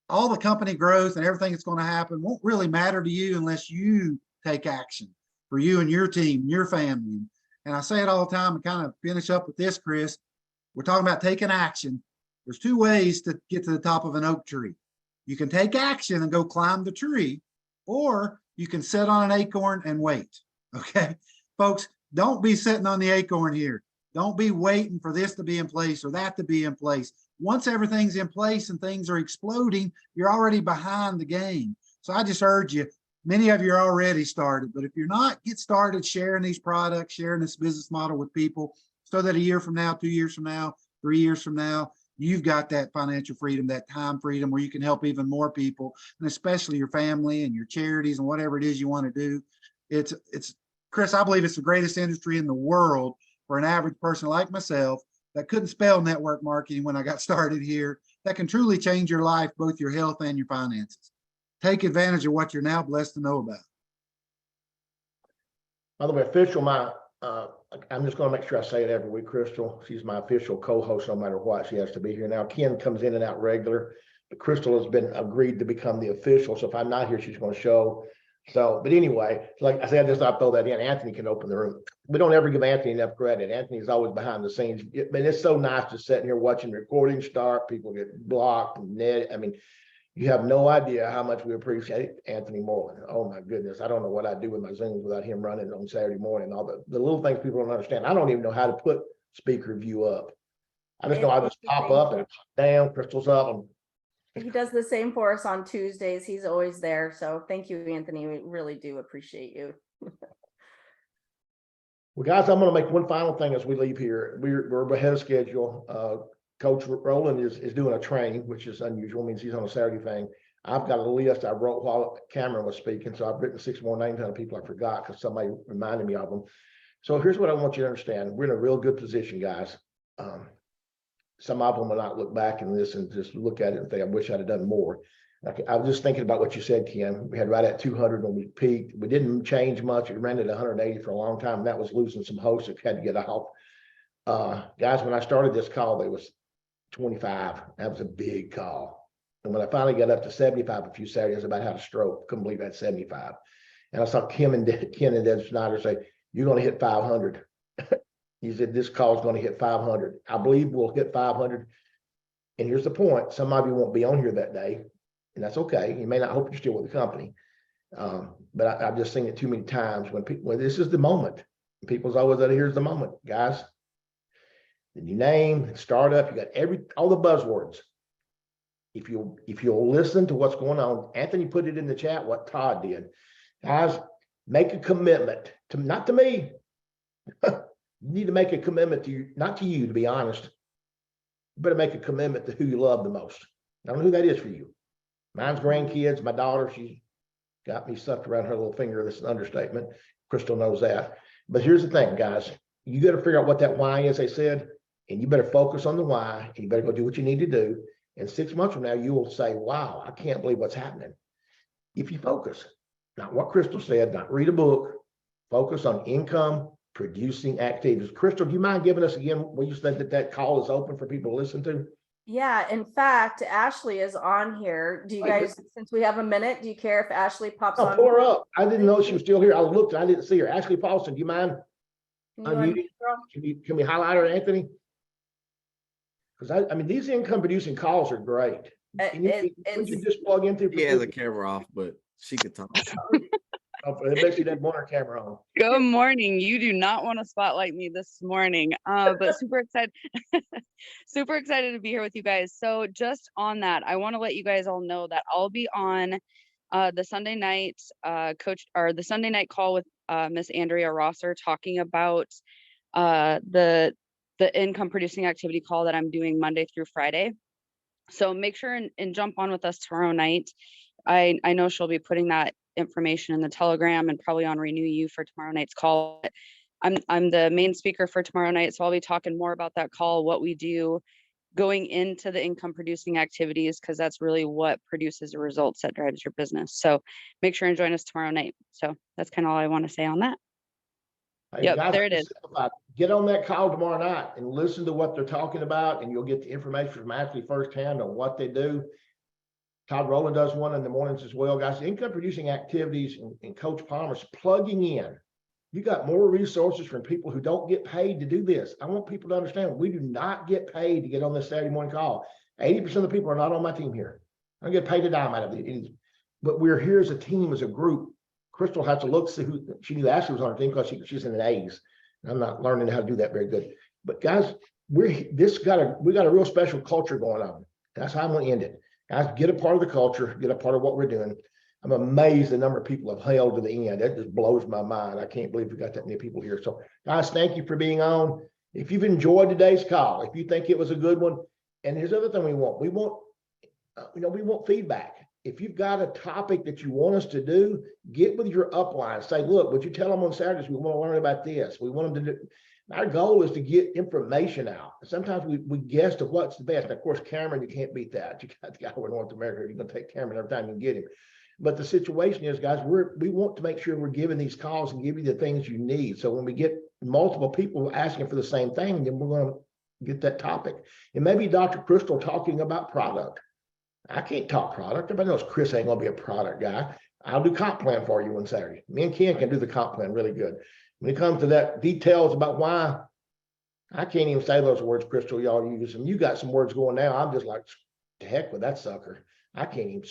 all the company growth and everything that's going to happen won't really matter to you unless you take action for you and your team, your family. And I say it all the time and kind of finish up with this, Chris. We're talking about taking action. There's 2 ways to get to the top of an oak tree. You can take action and go climb the tree, or you can sit on an acorn and wait. Okay, folks, don't be sitting on the acorn here. Don't be waiting for this to be in place or that to be in place. Once everything's in place and things are exploding, you're already behind the game. So I just urge you, many of you are already started, but if you're not, get started sharing these products, sharing this business model with people so that a year from now, 2 years from now, 3 years from now, you've got that financial freedom, that time freedom where you can help even more people, and especially your family and your charities and whatever it is you want to do. It's Chris, I believe it's the greatest industry in the world for an average person like myself that couldn't spell network marketing when I got started here, that can truly change your life, both your health and your finances. Take advantage of what you're now blessed to know about. By the way, I'm just going to make sure I say it every week, Kristal. She's my official co-host no matter what. She has to be here. Now, Ken comes in and out regular, but Kristal has been agreed to become the official. So if I'm not here, she's going to show So, but anyway, like I said, I just thought I'd throw that in. Anthony can open the room. We don't ever give Anthony enough credit. Anthony's always behind the scenes. But it's so nice to sit here watching recording start. People get blocked and net. I mean, you have no idea how much we appreciate Anthony Moreland. Oh my goodness. I don't know what I'd do with my Zooms without him running on Saturday morning. All the little things people don't understand. I don't even know how to put speaker view up. I just know I just pop up and down, Kristal's up. And He does the same for us on Tuesdays. He's always there. So thank you, Anthony. We really do appreciate you. well, guys, I'm going to make one final thing as we leave here. We're ahead of schedule. Coach Rowland is doing a training, which is unusual. Means he's on a Saturday thing. I've got a list I wrote while Cameron was speaking, so I've written 6 more names on people I forgot because somebody reminded me of them. So here's what I want you to understand: we're in a real good position, guys. Some of them will not look back and listen, just look at it and think, I wish I'd have done more. I was just thinking about what you said, Ken. We had right at 200 when we peaked. We didn't change much. It ran at 180 for a long time. And that was losing some hosts that had to get off. Guys, when I started this call, there was 25. That was a big call. And when I finally got up to 75 a few Saturdays, about had a stroke. Couldn't believe I had 75. And I saw Ken and Deb Snyder say, you're going to hit 500. He said, this call is going to hit 500. I believe we'll hit 500. And here's the point. Some of you won't be on here that day, and that's okay. You may not hope you're still with the company. But I've just seen it too many times when this is the moment. People's always like, here's the moment, guys. The new name, startup, you got all the buzzwords. If you'll listen to what's going on, Anthony put it in the chat, what Todd did. Guys, make a commitment to, not to me. You need to make a commitment to you, not to you, to be honest. You better make a commitment to who you love the most. I don't know who that is for you. Mine's grandkids, my daughter, she's got me stuffed around her little finger. This is an understatement. Kristal knows that. But here's the thing, guys. You got to figure out what that why is, they said, and you better focus on the why, and you better go do what you need to do. And 6 months from now, you will say, wow, I can't believe what's happening. If you focus, not what Kristal said, not read a book, focus on income producing activities. Kristal, do you mind giving us again what you said that call is open for people to listen to? Yeah, in fact, Ashley is on here. Do you guys, since we have a minute, do you care if Ashley pops on? Pull her up. I didn't know she was still here. I looked and I didn't see her. Ashley Paulson, do you mind unmuting? Can we highlight her, Anthony? Because I mean, these income producing calls are great. Can you just plug into? He has a camera off, but she could talk. It makes you that more camera on. Good morning. You do not want to spotlight me this morning, but super excited, super excited to be here with you guys. So just on that, I want to let you guys all know that I'll be on the Sunday night the Sunday night call with Miss Andrea Rosser talking about the income producing activity call that I'm doing Monday through Friday. So make sure and jump on with us tomorrow night. I know she'll be putting that information in the Telegram and probably on Renew You for tomorrow night's call. I'm the main speaker for tomorrow night, so I'll be talking more about that call, what we do going into the income producing activities, because that's really what produces the results that drives your business. So make sure and join us tomorrow night. So that's kind of all I want to say on that. Hey, yep, guys, there it is. Get on that call tomorrow night and listen to what they're talking about, and you'll get the information from Ashley firsthand on what they do. Todd Rowland does one in the mornings as well, guys. Income producing activities and Coach Palmer's plugging in. You got more resources from people who don't get paid to do this. I want people to understand we do not get paid to get on this Saturday morning call. 80% of the people are not on my team here. I don't get paid a dime out of it. But we're here as a team, as a group. Kristal has to look, see who she knew Ashley was on her team because she's in an A's. I'm not learning how to do that very good. But guys, we got a real special culture going on. That's how I'm going to end it. Guys, get a part of the culture, get a part of what we're doing. I'm amazed the number of people have held to the end. That just blows my mind. I can't believe we got that many people here. So guys, thank you for being on. If you've enjoyed today's call, if you think it was a good one, and here's the other thing we want we want feedback. If you've got a topic that you want us to do, get with your upline. Say, look, would you tell them on Saturdays, we want to learn about this. We want them to do. Our goal is to get information out. Sometimes we guess to what's the best. And of course, Cameron, you can't beat that. You got the guy in North America. You're going to take Cameron every time you can get him. But the situation is, guys, we want to make sure we're giving these calls and give you the things you need. So when we get multiple people asking for the same thing, then we're going to get that topic. And maybe Dr. Kristal talking about product. I can't talk product. Everybody knows Chris ain't gonna be a product guy. I'll do comp plan for you one Saturday. Me and Ken can do the comp plan really good. When it comes to that details about why, I can't even say those words, Kristal, y'all use them. You got some words going now. I'm just like, to heck with that sucker. I can't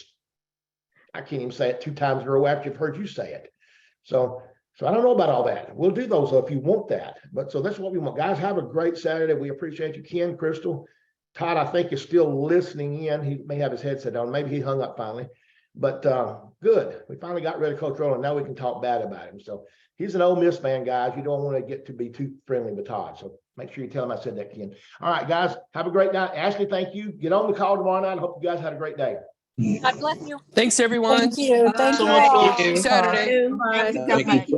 even say it 2 times in a row after you've heard you say it. So I don't know about all that. We'll do those if you want that. But so that's what we want. Guys, have a great Saturday. We appreciate you, Ken, Kristal. Todd, I think, is still listening in. He may have his headset on. Maybe he hung up finally. But good. We finally got rid of Coach Rowland. Now we can talk bad about him. So he's an Ole Miss fan, guys. You don't want to get to be too friendly with Todd. So make sure you tell him I said that, Ken. All right, guys, have a great night. Ashley, thank you. Get on the call tomorrow night. I hope you guys had a great day. God bless you. Thanks, everyone. Thank you. Thank so you much. all. Saturday. Bye. Thank you.